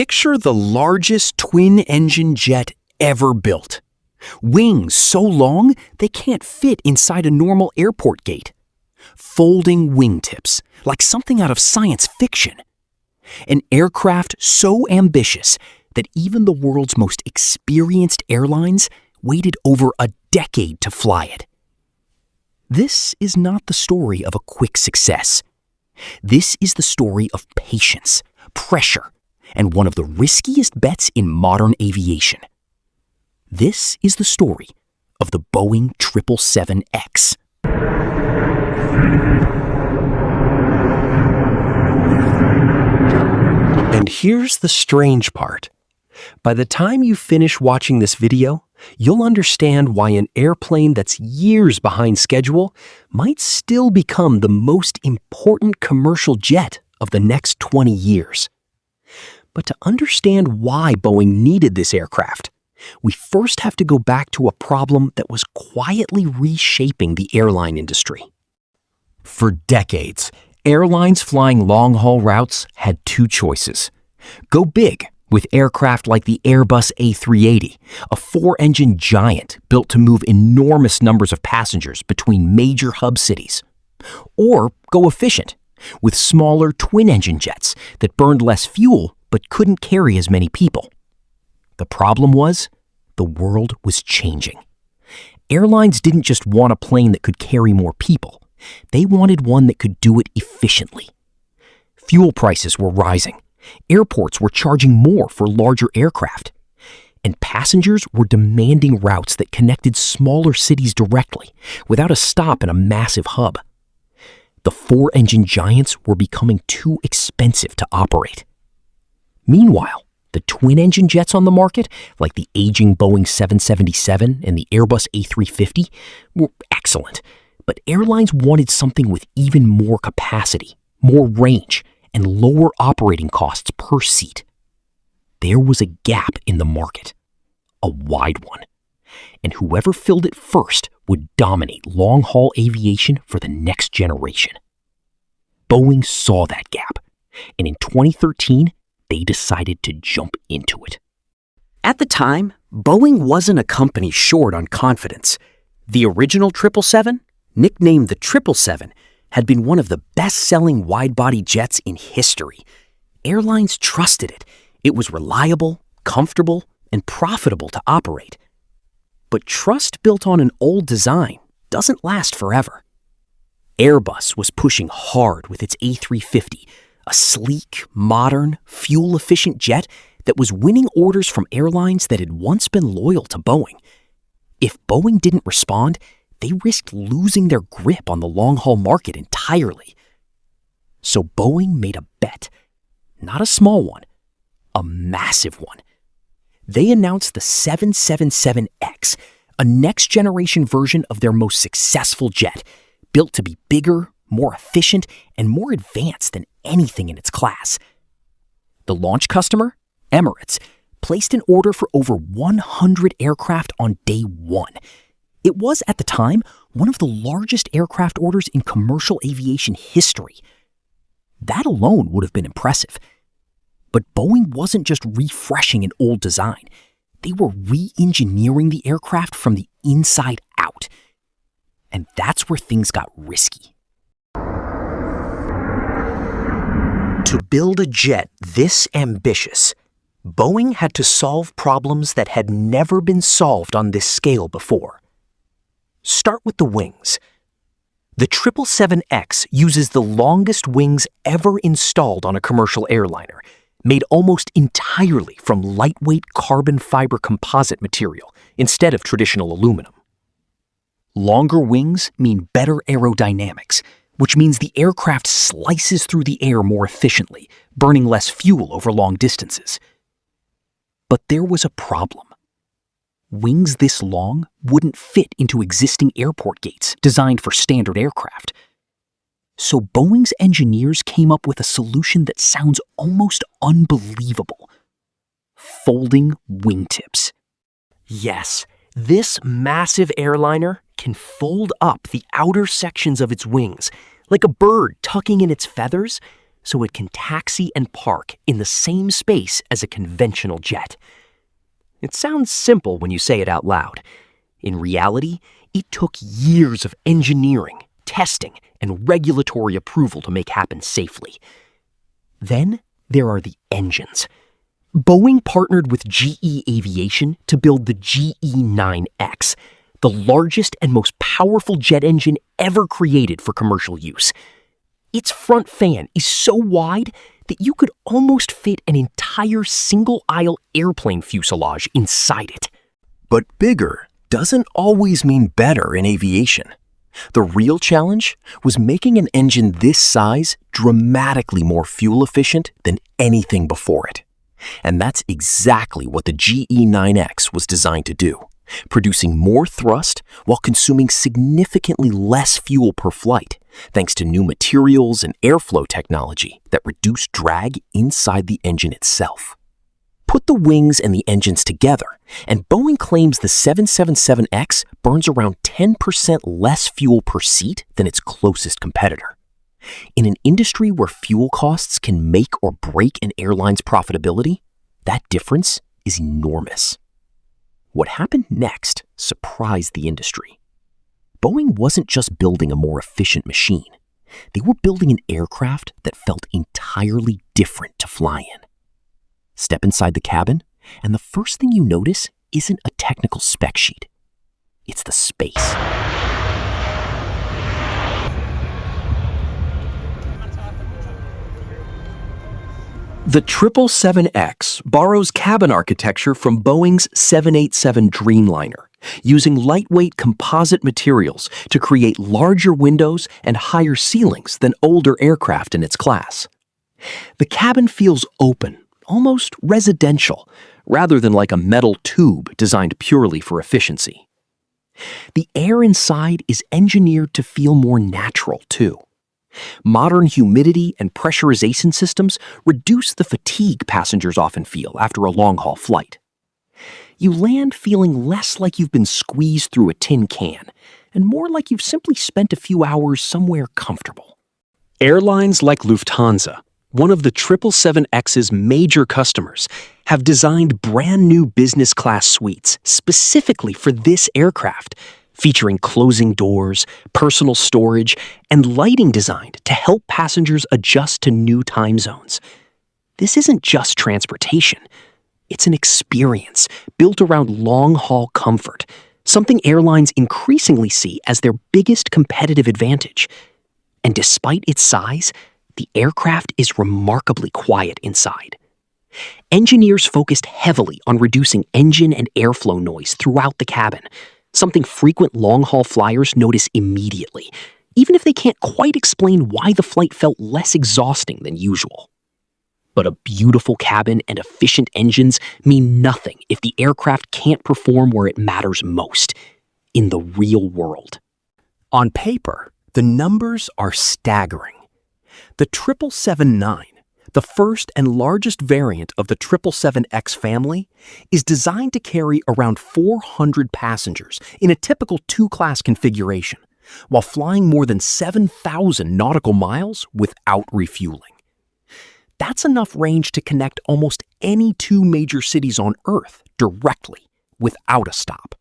Picture the largest twin-engine jet ever built. Wings so long they can't fit inside a normal airport gate. Folding wingtips, like something out of science fiction. An aircraft so ambitious that even the world's most experienced airlines waited over a decade to fly it. This is not the story of a quick success. This is the story of patience, pressure, and one of the riskiest bets in modern aviation. This is the story of the Boeing 777X. And here's the strange part. By the time you finish watching this video, you'll understand why an airplane that's years behind schedule might still become the most important commercial jet of the next 20 years. But to understand why Boeing needed this aircraft, we first have to go back to a problem that was quietly reshaping the airline industry. For decades, airlines flying long-haul routes had two choices. Go big with aircraft like the Airbus A380, a four-engine giant built to move enormous numbers of passengers between major hub cities. Or go efficient with smaller twin-engine jets that burned less fuel but couldn't carry as many people. The problem was, the world was changing. Airlines didn't just want a plane that could carry more people. They wanted one that could do it efficiently. Fuel prices were rising. Airports were charging more for larger aircraft. And passengers were demanding routes that connected smaller cities directly, without a stop in a massive hub. The four-engine giants were becoming too expensive to operate. Meanwhile, the twin-engine jets on the market, like the aging Boeing 777 and the Airbus A350, were excellent. But airlines wanted something with even more capacity, more range, and lower operating costs per seat. There was a gap in the market, a wide one. And whoever filled it first would dominate long-haul aviation for the next generation. Boeing saw that gap, and in 2013, they decided to jump into it. At the time, Boeing wasn't a company short on confidence. The original 777, nicknamed the 777, had been one of the best-selling wide-body jets in history. Airlines trusted it. It was reliable, comfortable, and profitable to operate. But trust built on an old design doesn't last forever. Airbus was pushing hard with its A350, a sleek, modern, fuel-efficient jet that was winning orders from airlines that had once been loyal to Boeing. If Boeing didn't respond, they risked losing their grip on the long-haul market entirely. So Boeing made a bet, not a small one, a massive one. They announced the 777X, a next-generation version of their most successful jet, built to be bigger, more efficient, and more advanced than anything in its class. The launch customer, Emirates, placed an order for over 100 aircraft on day one. It was, at the time, one of the largest aircraft orders in commercial aviation history. That alone would have been impressive. But Boeing wasn't just refreshing an old design. They were re-engineering the aircraft from the inside out. And that's where things got risky. To build a jet this ambitious, Boeing had to solve problems that had never been solved on this scale before. Start with the wings. The 777X uses the longest wings ever installed on a commercial airliner, made almost entirely from lightweight carbon fiber composite material instead of traditional aluminum. Longer wings mean better aerodynamics, which means the aircraft slices through the air more efficiently, burning less fuel over long distances. But there was a problem. Wings this long wouldn't fit into existing airport gates designed for standard aircraft. So Boeing's engineers came up with a solution that sounds almost unbelievable. Folding wingtips. Yes, this massive airliner can fold up the outer sections of its wings, like a bird tucking in its feathers, so it can taxi and park in the same space as a conventional jet. It sounds simple when you say it out loud. In reality, it took years of engineering, testing, and regulatory approval to make happen safely. Then there are the engines. Boeing partnered with GE Aviation to build the GE9X, the largest and most powerful jet engine ever created for commercial use. Its front fan is so wide that you could almost fit an entire single-aisle airplane fuselage inside it. But bigger doesn't always mean better in aviation. The real challenge was making an engine this size dramatically more fuel efficient than anything before it. And that's exactly what the GE9X was designed to do, producing more thrust while consuming significantly less fuel per flight, thanks to new materials and airflow technology that reduce drag inside the engine itself. Put the wings and the engines together, and Boeing claims the 777X burns around 10% less fuel per seat than its closest competitor. In an industry where fuel costs can make or break an airline's profitability, that difference is enormous. What happened next surprised the industry. Boeing wasn't just building a more efficient machine. They were building an aircraft that felt entirely different to fly in. Step inside the cabin, and the first thing you notice isn't a technical spec sheet. It's the space. The 777X borrows cabin architecture from Boeing's 787 Dreamliner, using lightweight composite materials to create larger windows and higher ceilings than older aircraft in its class. The cabin feels open, almost residential, rather than like a metal tube designed purely for efficiency. The air inside is engineered to feel more natural, too. Modern humidity and pressurization systems reduce the fatigue passengers often feel after a long-haul flight. You land feeling less like you've been squeezed through a tin can, and more like you've simply spent a few hours somewhere comfortable. Airlines like Lufthansa, one of the 777X's major customers, have designed brand new business class suites specifically for this aircraft, featuring closing doors, personal storage, and lighting designed to help passengers adjust to new time zones. This isn't just transportation. It's an experience built around long-haul comfort, something airlines increasingly see as their biggest competitive advantage. And despite its size, the aircraft is remarkably quiet inside. Engineers focused heavily on reducing engine and airflow noise throughout the cabin, something frequent long-haul flyers notice immediately, even if they can't quite explain why the flight felt less exhausting than usual. But a beautiful cabin and efficient engines mean nothing if the aircraft can't perform where it matters most, in the real world. On paper, the numbers are staggering. The 777-9, the first and largest variant of the 777X family, is designed to carry around 400 passengers in a typical two-class configuration, while flying more than 7,000 nautical miles without refueling. That's enough range to connect almost any two major cities on Earth directly, without a stop.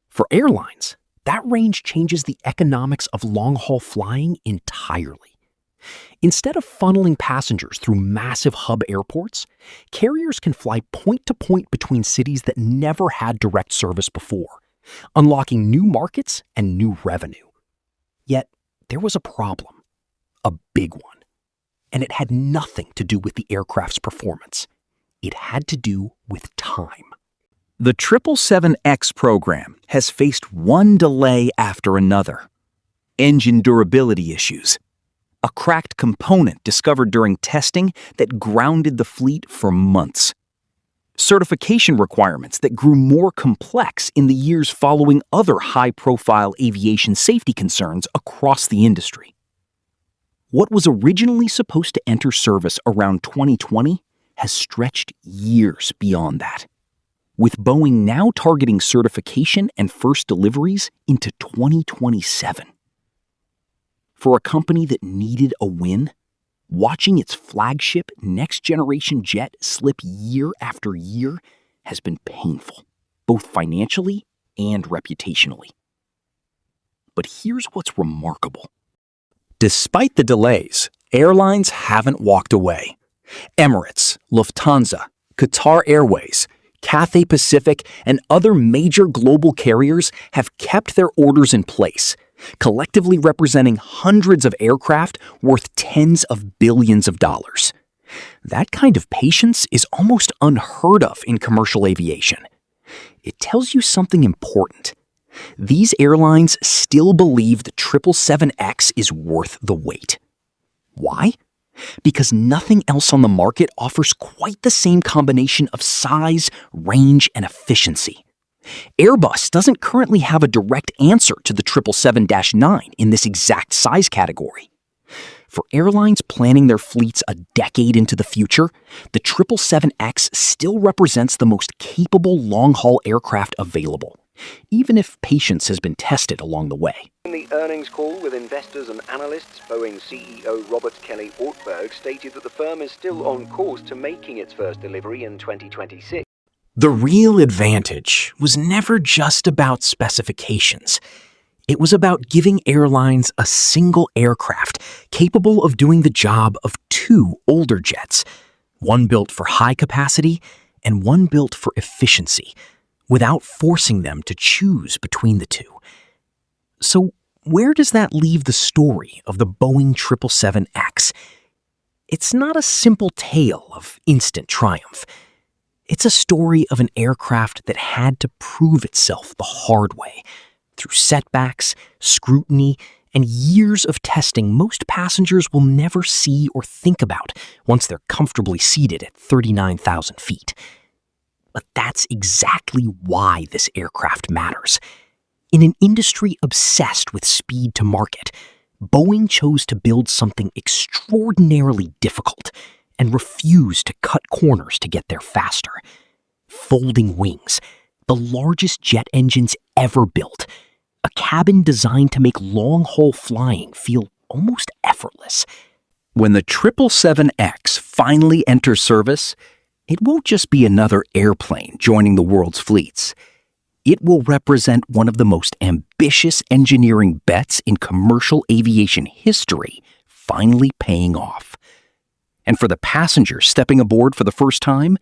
For airlines, that range changes the economics of long-haul flying entirely. Instead of funneling passengers through massive hub airports, carriers can fly point-to-point between cities that never had direct service before, unlocking new markets and new revenue. Yet, there was a problem, a big one, and it had nothing to do with the aircraft's performance. It had to do with time. The 777X program has faced one delay after another. Engine durability issues, a cracked component discovered during testing that grounded the fleet for months, certification requirements that grew more complex in the years following other high-profile aviation safety concerns across the industry. What was originally supposed to enter service around 2020 has stretched years beyond that, with Boeing now targeting certification and first deliveries into 2027. For a company that needed a win, Watching its flagship next-generation jet slip year after year has been painful, both financially and reputationally. But here's what's remarkable. Despite the delays, airlines haven't walked away. Emirates, Lufthansa, Qatar Airways, Cathay Pacific, and other major global carriers have kept their orders in place, collectively representing hundreds of aircraft worth tens of billions of dollars. That kind of patience is almost unheard of in commercial aviation. It tells you something important. These airlines still believe the 777X is worth the wait. Why? Because nothing else on the market offers quite the same combination of size, range, and efficiency. Airbus doesn't currently have a direct answer to the 777-9 in this exact size category. For airlines planning their fleets a decade into the future, the 777X still represents the most capable long-haul aircraft available, even if patience has been tested along the way. In the earnings call with investors and analysts, Boeing CEO Robert Kelly Ortberg stated that the firm is still on course to making its first delivery in 2026. The real advantage was never just about specifications. It was about giving airlines a single aircraft capable of doing the job of two older jets, one built for high capacity and one built for efficiency, without forcing them to choose between the two. So where does that leave the story of the Boeing 777X? It's not a simple tale of instant triumph. It's a story of an aircraft that had to prove itself the hard way, through setbacks, scrutiny, and years of testing most passengers will never see or think about once they're comfortably seated at 39,000 feet. But that's exactly why this aircraft matters. In an industry obsessed with speed to market, Boeing chose to build something extraordinarily difficult and refused to cut corners to get there faster. Folding wings, the largest jet engines ever built, a cabin designed to make long-haul flying feel almost effortless. When the 777X finally enters service, it won't just be another airplane joining the world's fleets. It will represent one of the most ambitious engineering bets in commercial aviation history finally paying off. And for the passengers stepping aboard for the first time,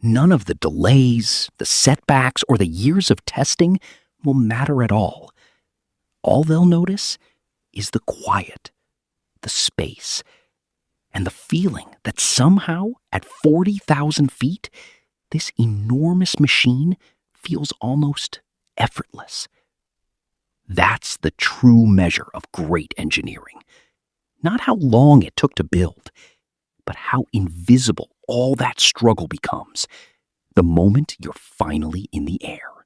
none of the delays, the setbacks, or the years of testing will matter at all. All they'll notice is the quiet, the space, and the feeling that somehow, at 40,000 feet, this enormous machine feels almost effortless. That's the true measure of great engineering. Not how long it took to build, but how invisible all that struggle becomes the moment you're finally in the air.